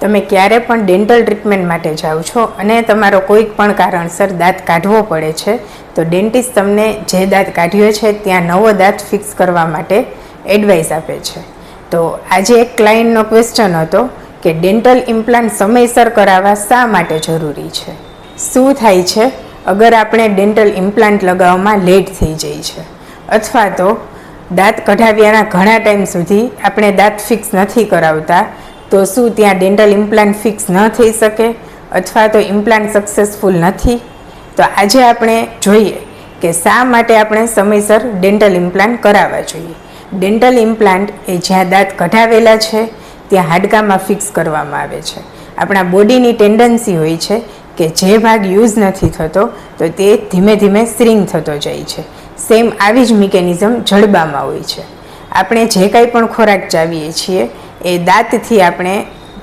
તમે ક્યારે પણ ડેન્ટલ ટ્રીટમેન્ટ માટે જાઓ છો અને તમારો કોઈક પણ કારણસર દાંત કાઢવો પડે છે તો ડેન્ટિસ્ટ તમને જે દાંત કાઢ્યો છે ત્યાં નવો દાંત ફિક્સ કરવા માટે એડવાઇસ આપે છે. તો આજે એક ક્લાયન્ટનો ક્વેશ્ચન હતો કે ડેન્ટલ ઇમ્પ્લાન્ટ સમયસર કરાવવા શા માટે જરૂરી છે. શું થાય છે અગર આપણે ડેન્ટલ ઇમ્પ્લાન્ટ લગાવવામાં લેટ થઈ જાય છે અથવા તો દાંત કઢાવ્યાના ઘણા ટાઈમ સુધી આપણે દાંત ફિક્સ નથી કરાવતા, તો શું ત્યાં ડેન્ટલ ઇમ્પ્લાન્ટ ફિક્સ ન થઈ શકે અથવા તો ઇમ્પ્લાન્ટ સક્સેસફુલ નથી? તો આજે આપણે જોઈએ કે શા માટે આપણે સમયસર ડેન્ટલ ઇમ્પ્લાન્ટ કરાવવા જોઈએ. ડેન્ટલ ઇમ્પ્લાન્ટ એ જ્યાં દાંત કઢાવેલા છે ત્યાં હાડકામાં ફિક્સ કરવામાં આવે છે. આપણા બોડીની ટેન્ડન્સી હોય છે કે જે ભાગ યુઝ નથી થતો તો તે ધીમે ધીમે શ્રિંક થતો જાય છે. સેમ આવી જ મિકેનિઝમ જડબામાં હોય છે. આપણે જે કંઈ પણ ખોરાક ચાવીએ છીએ એ દાંતથી આપણે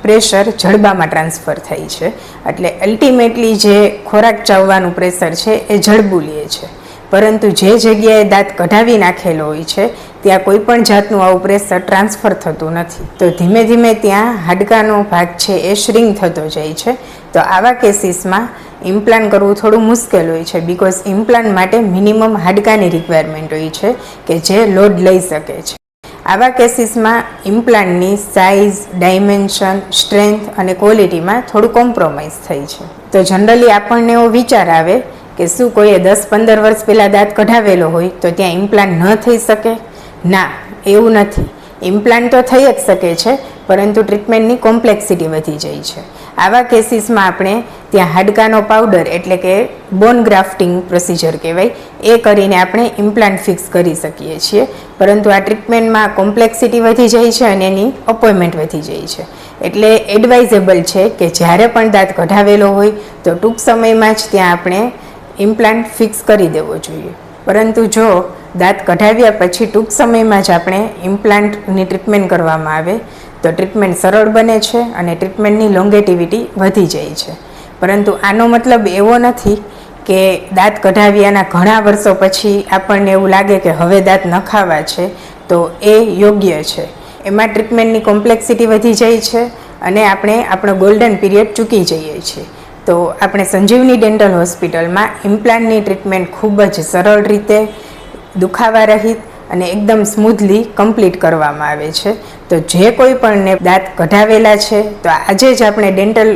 પ્રેશર જડબામાં ટ્રાન્સફર થાય છે. એટલે અલ્ટિમેટલી જે ખોરાક ચાવવાનું પ્રેશર છે એ જડબું લે છે, પરંતુ જે જગ્યાએ દાંત કઢાવી નાખેલો હોય છે ત્યાં કોઈ પણ જાતનું આવું પ્રેશર ટ્રાન્સફર થતું નથી. તો ધીમે ધીમે ત્યાં હાડકાનો ભાગ છે એ શ્રિંક થતો જાય છે. તો આવા કેસીસમાં ઇમ્પ્લાન્ટ કરવું થોડું મુશ્કેલ હોય છે, બિકોઝ ઇમ્પ્લાન્ટ માટે મિનિમમ હાડકાની રિક્વાયરમેન્ટ હોય છે કે જે લોડ લઈ શકે છે. આવા કેસીસમાં ઇમ્પ્લાન્ટની સાઇઝ, ડાયમેન્શન, સ્ટ્રેન્થ અને ક્વોલિટીમાં થોડું કોમ્પ્રોમાઇઝ થાય છે. તો જનરલી આપણને એવો વિચાર આવે કે શું કોઈએ 10-15 વર્ષ પહેલાં દાંત કઢાવેલો હોય તો ત્યાં ઇમ્પ્લાન્ટ ન થઈ શકે? ના, એવું નથી. ઇમ્પ્લાન્ટ તો થઈ જ શકે છે, પરંતુ ટ્રીટમેન્ટની કોમ્પ્લેક્સિટી વધી જાય છે. આવા કેસીસમાં આપણે ત્યાં હાડકાનો પાવડર એટલે કે બોન ગ્રાફ્ટિંગ પ્રોસિજર કહેવાય એ કરીને આપણે ઇમ્પ્લાન્ટ ફિક્સ કરી શકીએ છીએ. પરંતુ આ ટ્રીટમેન્ટમાં કોમ્પ્લેક્સિટી વધી જાય છે અને એની અપોઇન્ટમેન્ટ વધી જાય છે. એટલે એડવાઇઝેબલ છે કે જ્યારે પણ દાંત કઢાવેલો હોય તો ટૂંક સમયમાં જ ત્યાં આપણે ઇમ્પ્લાન્ટ ફિક્સ કરી દેવો જોઈએ. પરંતુ જો દાંત કઢાવ્યા પછી ટૂંક સમયમાં જ આપણે ઇમ્પ્લાન્ટની ટ્રીટમેન્ટ કરવામાં આવે તો ટ્રીટમેન્ટ સરળ બને છે અને ટ્રીટમેન્ટની લોંગેટિવિટી વધી જાય છે. પરંતુ આનો મતલબ એવો નથી કે દાંત કઢાવ્યાના ઘણા વર્ષો પછી આપણને એવું લાગે કે હવે દાંત નખાવા છે તો એ યોગ્ય છે. એમાં ટ્રીટમેન્ટની કોમ્પ્લેક્સિટી વધી જાય છે અને આપણે આપણો ગોલ્ડન પીરિયડ ચૂકી જઈએ છીએ. તો આપણે સંજીવની ડેન્ટલ હોસ્પિટલમાં ઇમ્પ્લાન્ટની ટ્રીટમેન્ટ ખૂબ જ સરળ રીતે, દુખાવા રહિત અને એકદમ સ્મૂથલી કમ્પ્લીટ કરવામાં આવે છે. તો જે કોઈ પણને દાંત કઢાવેલા છે તો આજે જ આપણે ડેન્ટલ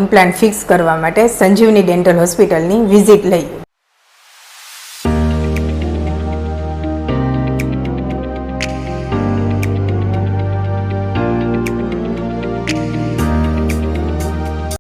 ઇમ્પ્લાન્ટ ફિક્સ કરવા માટે સંજીવની ડેન્ટલ હોસ્પિટલની વિઝિટ લઈએ.